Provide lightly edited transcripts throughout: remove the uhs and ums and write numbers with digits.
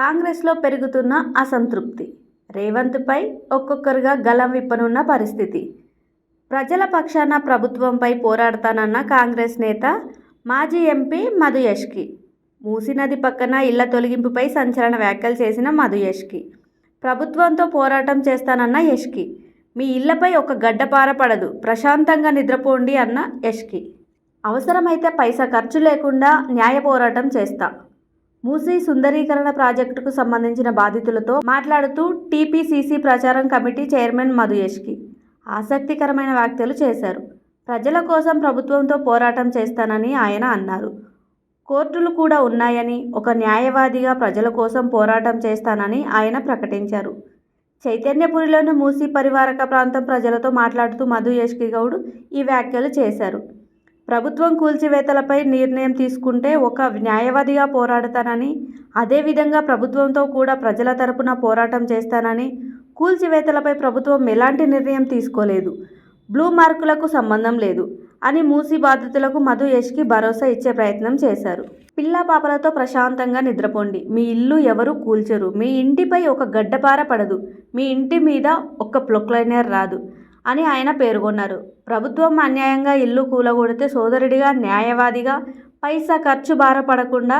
కాంగ్రెస్లో పెరుగుతున్న అసంతృప్తి. రేవంత్పై ఒక్కొక్కరుగా గళం విప్పనున్న పరిస్థితి. ప్రజల పక్షాన ప్రభుత్వంపై పోరాడతానన్న కాంగ్రెస్ నేత మాజీ ఎంపీ మధు యాష్కి. మూసీ నది పక్కన ఇళ్ల తొలగింపుపై సంచలన వ్యాఖ్యలు చేసిన మధు యాష్కి. ప్రభుత్వంతో పోరాటం చేస్తానన్న యాష్కి. మీ ఇళ్లపై ఒక గడ్డపార పడదు, ప్రశాంతంగా నిద్రపోండి అన్న యాష్కి. అవసరమైతే పైసా ఖర్చు లేకుండా న్యాయ పోరాటం చేస్తా. మూసీ సుందరీకరణ ప్రాజెక్టుకు సంబంధించిన బాధితులతో మాట్లాడుతూ టీపీసీసీ ప్రచారం కమిటీ చైర్మన్ మధు యాష్కి ఆసక్తికరమైన వ్యాఖ్యలు చేశారు. ప్రజల కోసం ప్రభుత్వంతో పోరాటం చేస్తానని ఆయన అన్నారు. కోర్టులు కూడా ఉన్నాయని, ఒక న్యాయవాదిగా ప్రజల కోసం పోరాటం చేస్తానని ఆయన ప్రకటించారు. చైతన్యపురిలోని మూసీ పరివారక ప్రాంతం ప్రజలతో మాట్లాడుతూ మధు యాష్కి గౌడ్ ఈ వ్యాఖ్యలు చేశారు. ప్రభుత్వం కూల్చివేతలపై నిర్ణయం తీసుకుంటే ఒక న్యాయవాదిగా పోరాడతానని, అదేవిధంగా ప్రభుత్వంతో కూడా ప్రజల తరపున పోరాటం చేస్తానని, కూల్చివేతలపై ప్రభుత్వం ఎలాంటి నిర్ణయం తీసుకోలేదు, బ్లూ మార్కులకు సంబంధం లేదు అని మూసీ బాధితులకు మధు యాష్కి భరోసా ఇచ్చే ప్రయత్నం చేశారు. పిల్లా పాపలతో ప్రశాంతంగా నిద్రపోండి, మీ ఇల్లు ఎవరు కూల్చరు, మీ ఇంటిపై ఒక గడ్డపార పడదు, మీ ఇంటి మీద ఒక్క ప్రొక్లైనర్ రాదు అని ఆయన పేర్కొన్నారు. ప్రభుత్వం అన్యాయంగా ఇల్లు కూలగొడితే సోదరుడిగా, న్యాయవాదిగా పైసా ఖర్చు బారపడకుండా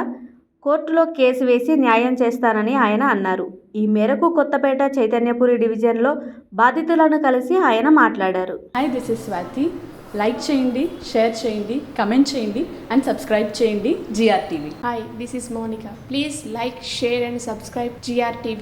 కోర్టులో కేసు వేసి న్యాయం చేస్తానని ఆయన అన్నారు. ఈ మేరకు కొత్తపేట చైతన్యపురి డివిజన్లో బాధితులను కలిసి ఆయన మాట్లాడారు. Hi, this is Swathi. Like చేయండి, షేర్ చేయండి, కమెంట్ చేయండి అండ్ సబ్స్క్రైబ్ చేయండి GR TV. Hi, this is Monica. Please like, share and subscribe GR TV.